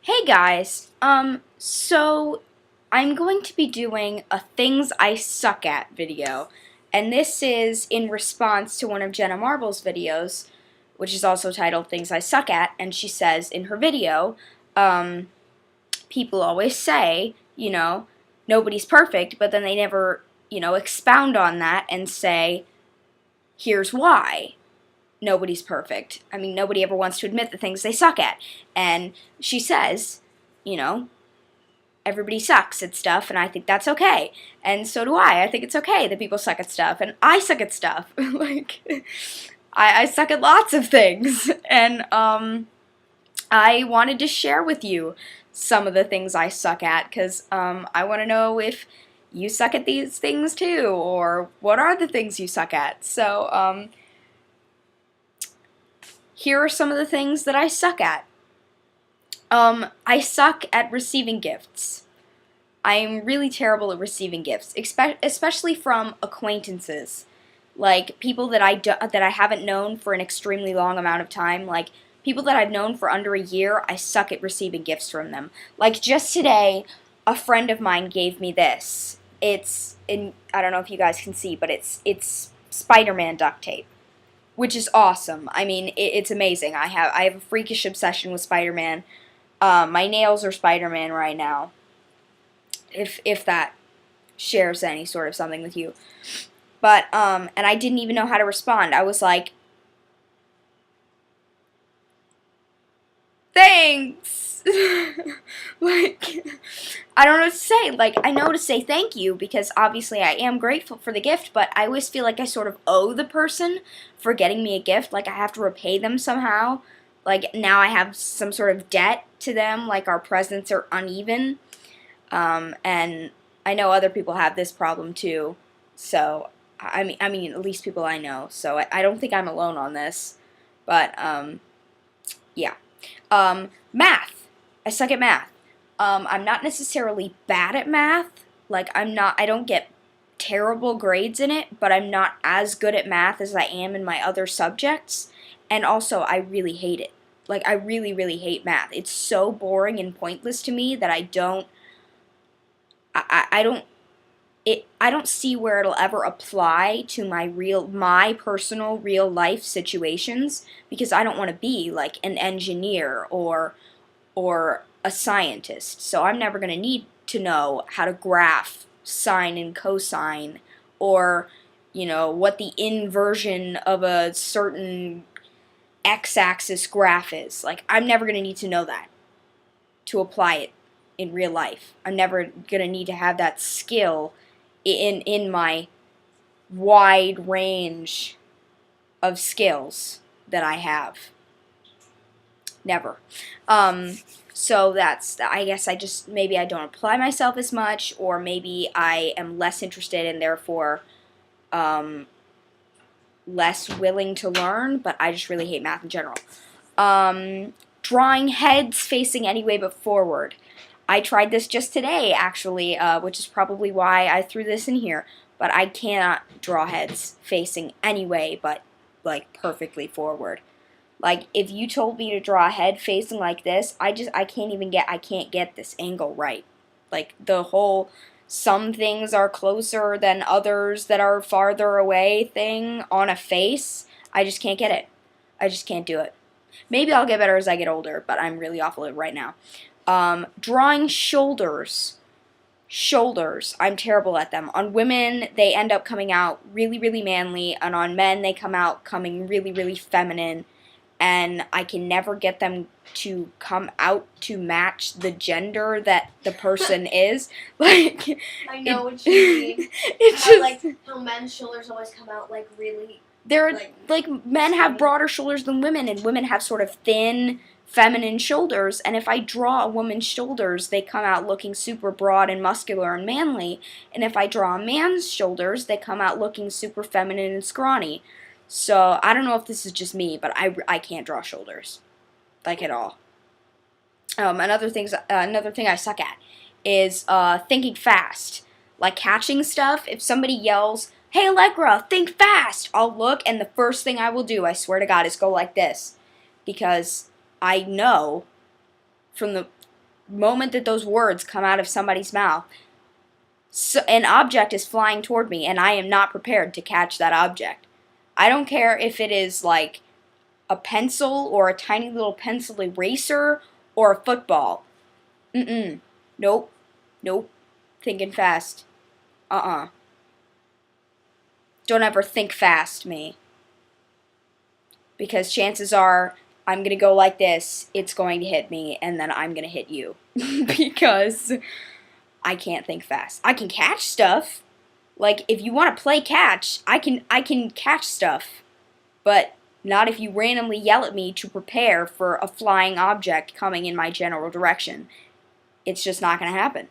Hey guys, so I'm going to be doing a things I suck at video, and this is in response to one of Jenna Marble's videos, which is also titled Things I Suck At, and she says in her video, people always say, nobody's perfect, but then they never, expound on that and say, here's why nobody's perfect. I mean, nobody ever wants to admit the things they suck at. And she says, you know, everybody sucks at stuff, and I think that's okay. And so do I. I think it's okay that people suck at stuff, and I suck at stuff. I suck at lots of things. And I wanted to share with you some of the things I suck at, because I want to know if you suck at these things too, or what are the things you suck at. So, here are some of the things that I suck at. I suck at receiving gifts. I'm really terrible at receiving gifts, especially from acquaintances, like people that I haven't known for an extremely long amount of time. Like people that I've known for under a year, I suck at receiving gifts from them. Like just today, a friend of mine gave me this. I don't know if you guys can see, but it's Spider-Man duct tape, which is awesome. I mean, it's amazing. I have a freakish obsession with Spider-Man. My nails are Spider-Man right now, if that shares any sort of something with you. But, and I didn't even know how to respond. I was like, thanks! Like, I don't know what to say. Like, I know to say thank you because obviously I am grateful for the gift, but I always feel like I sort of owe the person for getting me a gift. Like, I have to repay them somehow. Like, now I have some sort of debt to them. Like, our presents are uneven. And I know other people have this problem too. So, I mean, at least people I know. So, I don't think I'm alone on this. But, yeah. Math. I suck at math. I'm not necessarily bad at math. Like, I don't get terrible grades in it, but I'm not as good at math as I am in my other subjects. And also, I really hate it. Like, I really, really hate math. It's so boring and pointless to me that I don't see where it'll ever apply to my personal real life situations, because I don't want to be like an engineer or a scientist. So I'm never going to need to know how to graph sine and cosine, or what the inversion of a certain x-axis graph is. Like, I'm never going to need to know that to apply it in real life. I'm never going to need to have that skill in my wide range of skills that I have. Never. So I guess maybe I don't apply myself as much, or maybe I am less interested and therefore less willing to learn, but I just really hate math in general. Drawing heads facing any way but forward. I tried this just today, actually, which is probably why I threw this in here, but I cannot draw heads facing any way but, like, perfectly forward. Like, if you told me to draw a head facing like this, I can't get this angle right. Like, the whole some things are closer than others that are farther away thing on a face, I just can't get it. I just can't do it. Maybe I'll get better as I get older, but I'm really awful at it right now. Drawing shoulders. Shoulders, I'm terrible at them. On women, they end up coming out really, really manly, and on men, they come out coming really, really feminine. And I can never get them to come out to match the gender that the person is. Like, I know what you mean. It's just like how men's shoulders always come out like really. Like men have broader shoulders than women, and women have sort of thin, feminine shoulders. And if I draw a woman's shoulders, they come out looking super broad and muscular and manly. And if I draw a man's shoulders, they come out looking super feminine and scrawny. So, I don't know if this is just me, but I can't draw shoulders. Like, at all. Another thing I suck at is thinking fast. Like, catching stuff. If somebody yells, "Hey, Allegra, think fast!" I'll look, and the first thing I will do, I swear to God, is go like this. Because I know from the moment that those words come out of somebody's mouth, so an object is flying toward me, and I am not prepared to catch that object. I don't care if it is like a pencil or a tiny little pencil eraser or a football. Mm-mm. Nope. Nope. Thinking fast. Uh-uh. Don't ever think fast, me. Because chances are I'm going to go like this, it's going to hit me, and then I'm going to hit you. Because I can't think fast. I can catch stuff. Like, if you want to play catch, I can catch stuff. But not if you randomly yell at me to prepare for a flying object coming in my general direction. It's just not going to happen.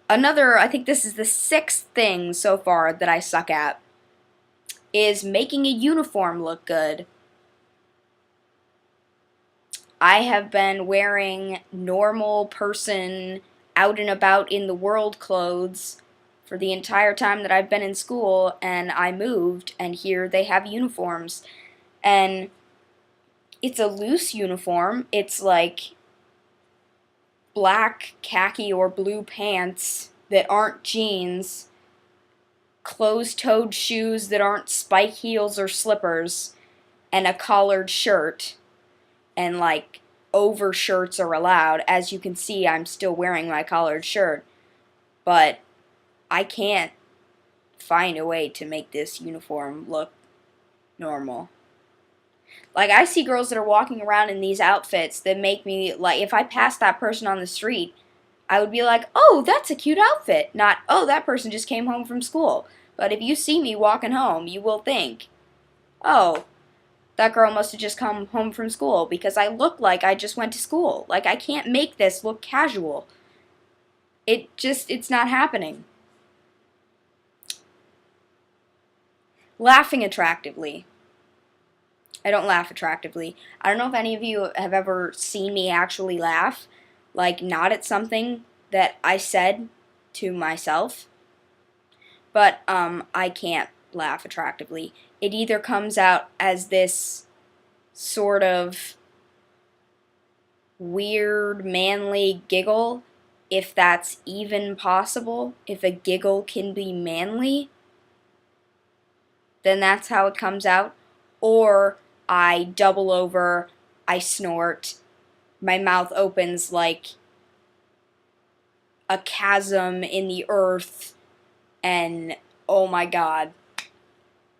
Another, I think this is the 6th thing so far that I suck at, is making a uniform look good. I have been wearing normal person out and about in the world clothes for the entire time that I've been in school, and I moved, and here they have uniforms. And it's a loose uniform. It's like black, khaki, or blue pants that aren't jeans, closed-toed shoes that aren't spike heels or slippers, and a collared shirt. And like overshirts are allowed. As you can see, I'm still wearing my collared shirt, but I can't find a way to make this uniform look normal. Like, I see girls that are walking around in these outfits that make me, like, if I passed that person on the street, I would be like, oh, that's a cute outfit. Not, oh, that person just came home from school. But if you see me walking home, you will think, oh, that girl must have just come home from school, because I look like I just went to school. Like, I can't make this look casual. It's not happening. Laughing attractively. I don't laugh attractively. I don't know if any of you have ever seen me actually laugh, like not at something that I said to myself, but I can't laugh attractively. It either comes out as this sort of weird, manly giggle, if that's even possible, if a giggle can be manly, then that's how it comes out, or I double over, I snort, my mouth opens like a chasm in the earth, and oh my god.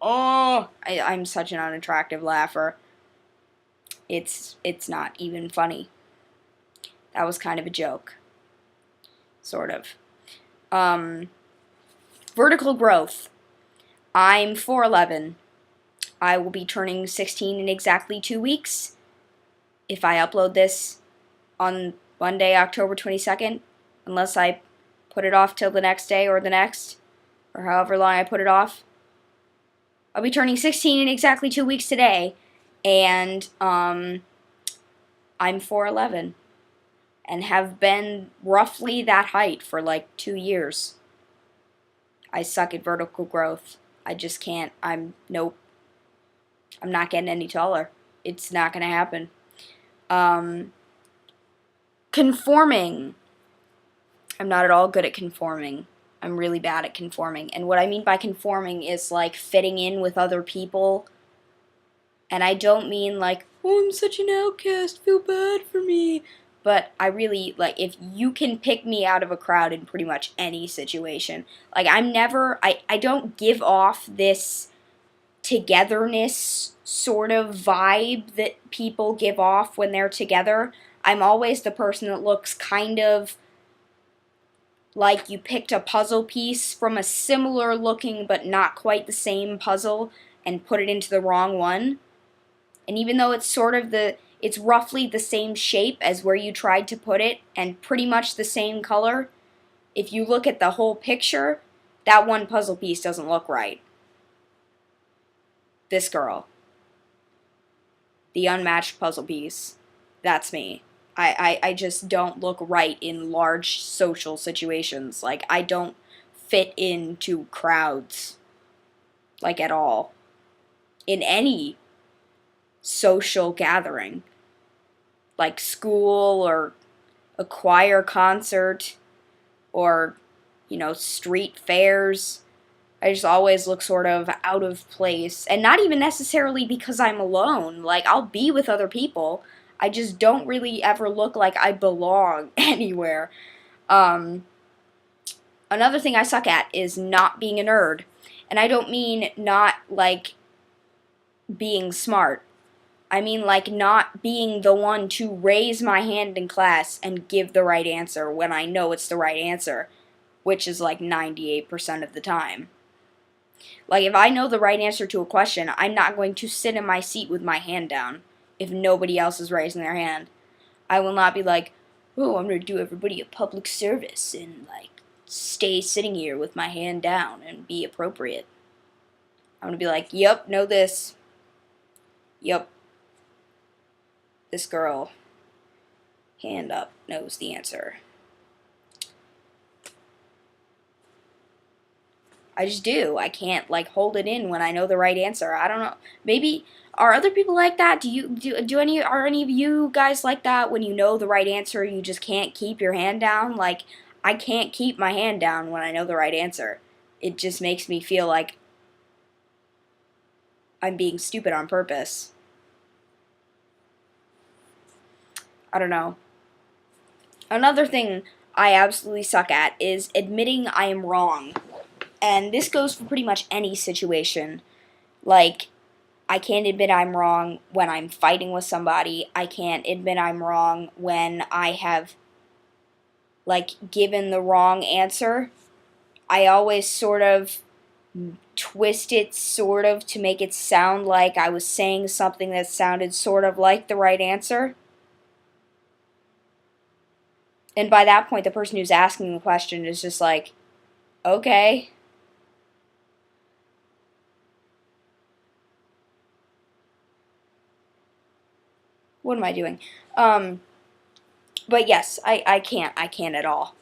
Oh, I'm such an unattractive laugher. It's not even funny. That was kind of a joke. Sort of. Vertical growth. I'm 4'11". I will be turning 16 in exactly 2 weeks. If I upload this on Monday, October 22nd, unless I put it off till the next day or the next, or however long I put it off, I'll be turning 16 in exactly 2 weeks today, and I'm 4'11", and have been roughly that height for like 2 years. I suck at vertical growth. I just can't. Nope. I'm not getting any taller. It's not going to happen. Conforming. I'm not at all good at conforming. I'm really bad at conforming. And what I mean by conforming is like fitting in with other people. And I don't mean like, oh, I'm such an outcast, feel bad for me. But I really, like, if you can pick me out of a crowd in pretty much any situation, like, I don't give off this togetherness sort of vibe that people give off when they're together. I'm always the person that looks kind of like you picked a puzzle piece from a similar looking but not quite the same puzzle and put it into the wrong one. And even though it's roughly the same shape as where you tried to put it and pretty much the same color, if you look at the whole picture, that one puzzle piece doesn't look right. This girl. The unmatched puzzle piece. That's me. I just don't look right in large social situations. Like, I don't fit into crowds. Like, at all. In any social gathering. like school or a choir concert or, street fairs. I just always look sort of out of place. And not even necessarily because I'm alone. Like, I'll be with other people. I just don't really ever look like I belong anywhere. Um, Another thing I suck at is not being a nerd. And I don't mean not, like, being smart. I mean, like, not being the one to raise my hand in class and give the right answer when I know it's the right answer, which is like 98% of the time. Like, if I know the right answer to a question, I'm not going to sit in my seat with my hand down if nobody else is raising their hand. I will not be like, oh, I'm going to do everybody a public service and, like, stay sitting here with my hand down and be appropriate. I'm going to be like, yep, know this. Yep, this girl, hand up, knows the answer. I just do. I can't, like, hold it in when I know the right answer. I don't know. Maybe are other people like that? Are any of you guys like that when you know the right answer, you just can't keep your hand down? Like, I can't keep my hand down when I know the right answer. It just makes me feel like I'm being stupid on purpose. I don't know. Another thing I absolutely suck at is admitting I am wrong. And this goes for pretty much any situation. Like, I can't admit I'm wrong when I'm fighting with somebody. I can't admit I'm wrong when I have, like, given the wrong answer. I always sort of twist it sort of to make it sound like I was saying something that sounded sort of like the right answer. And by that point, the person who's asking the question is just like, okay. What am I doing? But yes, I can't at all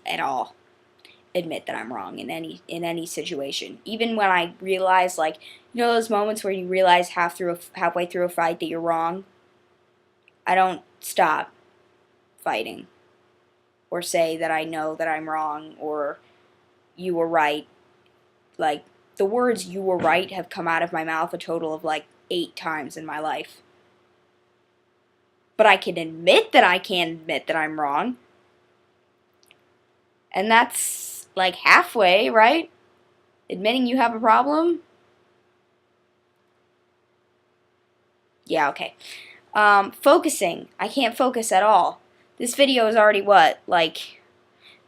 admit that I'm wrong in any situation. Even when I realize, like, those moments where you realize halfway through a fight that you're wrong. I don't stop fighting or say that I know that I'm wrong or you were right. Like, the words "you were right" have come out of my mouth a total of like 8 times in my life. But I can admit that I can't admit that I'm wrong. And that's like halfway, right? Admitting you have a problem? Yeah, okay. Focusing. I can't focus at all. This video is already, what, like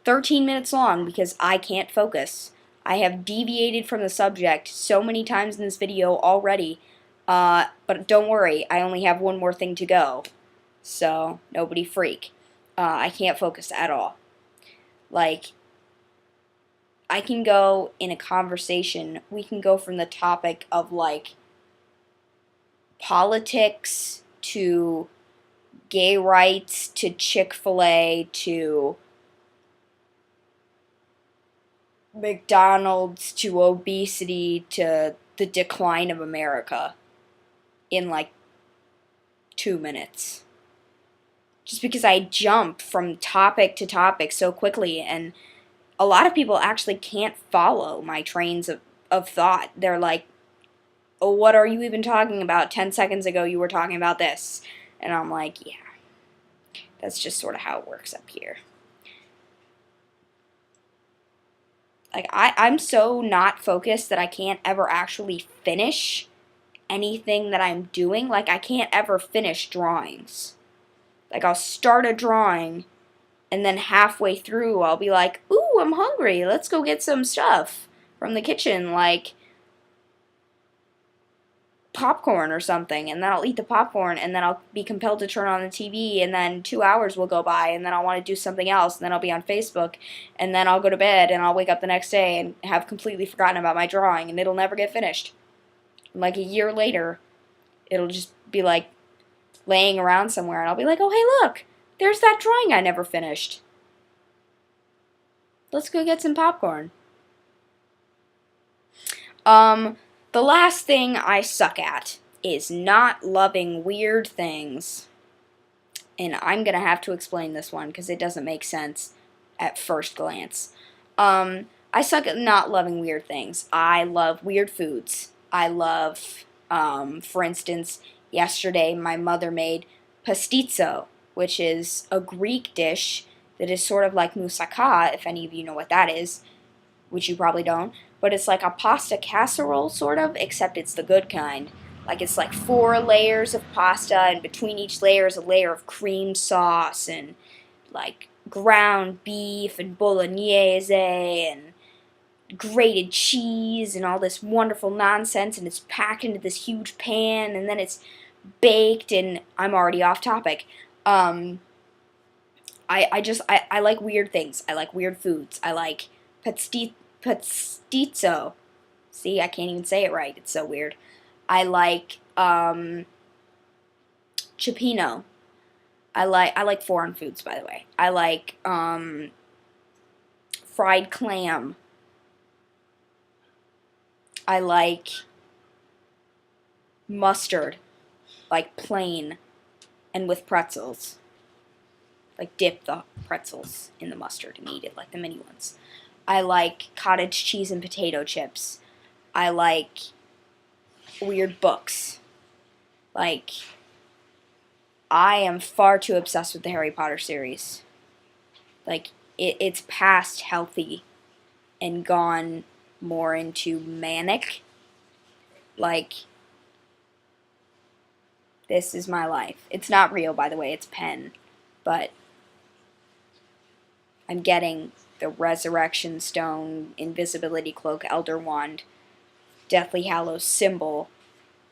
13 minutes long because I can't focus. I have deviated from the subject so many times in this video already. But don't worry, I only have one more thing to go. So, nobody freak. I can't focus at all. Like, I can go in a conversation, we can go from the topic of, like, politics to gay rights to Chick-fil-A to McDonald's to obesity to the decline of America in like 2 minutes. Just because I jump from topic to topic so quickly, and a lot of people actually can't follow my trains of thought. They're like, oh, what are you even talking about? 10 seconds ago you were talking about this. And I'm like, yeah, that's just sort of how it works up here. Like, I'm so not focused that I can't ever actually finish anything that I'm doing. Like, I can't ever finish drawings. Like, I'll start a drawing, and then halfway through I'll be like, ooh, I'm hungry. Let's go get some stuff from the kitchen, like popcorn or something, and then I'll eat the popcorn, and then I'll be compelled to turn on the TV, and then 2 hours will go by, and then I'll want to do something else, and then I'll be on Facebook, and then I'll go to bed, and I'll wake up the next day and have completely forgotten about my drawing, and it'll never get finished. And like a year later, it'll just be like laying around somewhere, and I'll be like, oh, hey, look, there's that drawing I never finished. Let's go get some popcorn. The last thing I suck at is not loving weird things. and I'm going to have to explain this one because it doesn't make sense at first glance. I suck at not loving weird things. I love weird foods. I love, for instance, yesterday my mother made pastizo, which is a Greek dish that is sort of like moussaka, if any of you know what that is, which you probably don't. But it's like a pasta casserole, sort of, except it's the good kind. Like, it's like 4 layers of pasta, and between each layer is a layer of cream sauce, and, like, ground beef, and bolognese, and grated cheese, and all this wonderful nonsense, and it's packed into this huge pan, and then it's baked, and I'm already off topic. I like weird things. I like weird foods. I like pastizo. See, I can't even say it right. It's so weird. I like cioppino. I like foreign foods, by the way. I like fried clam. I like mustard, like plain and with pretzels. Like, dip the pretzels in the mustard and eat it like the mini ones. I like cottage cheese and potato chips. I like weird books. Like, I am far too obsessed with the Harry Potter series. Like, it's past healthy and gone more into manic. Like, this is my life. It's not real, by the way, it's pen. But I'm getting the Resurrection Stone, Invisibility Cloak, Elder Wand, Deathly Hallows symbol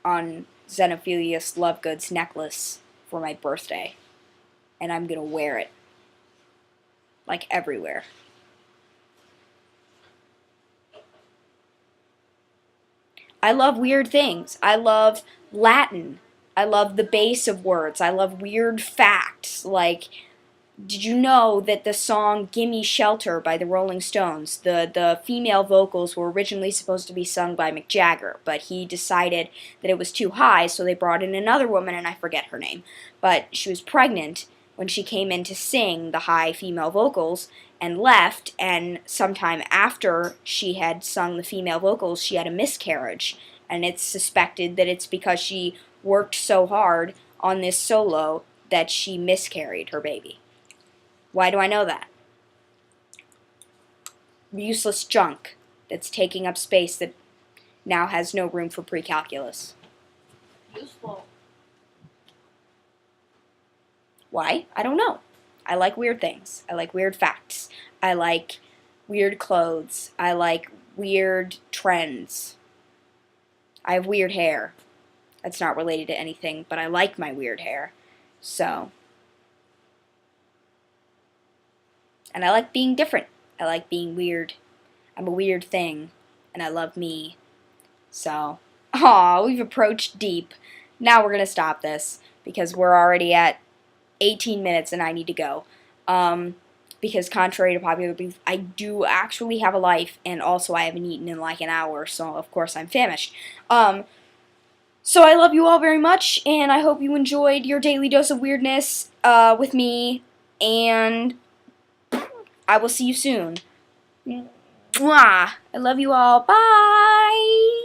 on Xenophilius Lovegood's necklace for my birthday. And I'm gonna wear it. Like, everywhere. I love weird things. I love Latin. I love the base of words. I love weird facts. Like, did you know that the song Gimme Shelter by the Rolling Stones, the female vocals were originally supposed to be sung by Mick Jagger, but he decided that it was too high, so they brought in another woman, and I forget her name. But she was pregnant when she came in to sing the high female vocals and left, and sometime after she had sung the female vocals, she had a miscarriage. And it's suspected that it's because she worked so hard on this solo that she miscarried her baby. Why do I know that? Useless junk that's taking up space that now has no room for pre-calculus. Useful. Why? I don't know. I like weird things. I like weird facts. I like weird clothes. I like weird trends. I have weird hair. That's not related to anything, but I like my weird hair. So. And I like being different. I like being weird. I'm a weird thing. And I love me. So. Aw, we've approached deep. Now we're going to stop this. Because we're already at 18 minutes and I need to go. Because contrary to popular belief, I do actually have a life. And also I haven't eaten in like an hour. So of course I'm famished. So I love you all very much. And I hope you enjoyed your daily dose of weirdness with me. And I will see you soon. Mwah! I love you all. Bye!